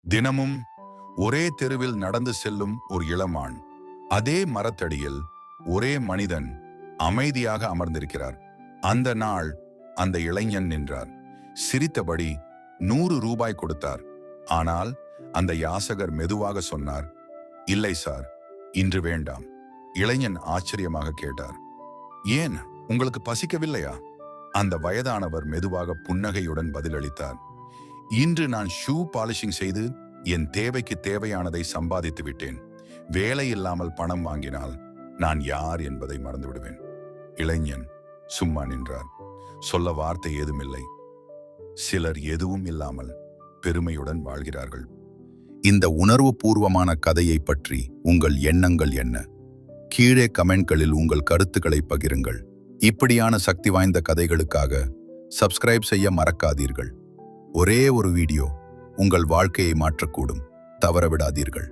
தினமும் ஒரே தெருவில் நடந்து செல்லும் ஒரு இளமான், அதே மரத்தடியில் ஒரே மனிதன் அமைதியாக அமர்ந்திருக்கிறார். அந்த நாள் அந்த இளைஞன் நின்றார், சிரித்தபடி 100 ரூபாய் கொடுத்தார். ஆனால் அந்த யாசகர் மெதுவாக சொன்னார், இல்லை சார், இன்று வேண்டாம். இளைஞன் ஆச்சரியமாக கேட்டார், ஏன், உங்களுக்கு பசிக்கவில்லையா? அந்த வயதானவர் மெதுவாக புன்னகையுடன் பதிலளித்தார், இன்று நான் ஷூ பாலிஷிங் செய்து என் தேவைக்கு தேவையானதை சம்பாதித்து விட்டேன். வேலை இல்லாமல் பணம் வாங்கினால் நான் யார் என்பதை மறந்து விடுவேன். இளைஞன் சும்மா நின்றார். சொல்ல வார்த்தை ஏதுமில்லை. சிலர் எதுவும் இல்லாமல் பெருமையுடன் வாழ்கிறார்கள். இந்த உணர்வு பூர்வமான கதையை பற்றி உங்கள் எண்ணங்கள் என்ன? கீழே கமெண்ட்களில் உங்கள் கருத்துக்களை பகிருங்கள். இப்படியான சக்தி வாய்ந்த கதைகளுக்காக சப்ஸ்கிரைப் செய்ய மறக்காதீர்கள். ஒரே ஒரு வீடியோ உங்கள் வாழ்க்கையை மாற்றக்கூடும். தவறவிடாதீர்கள்.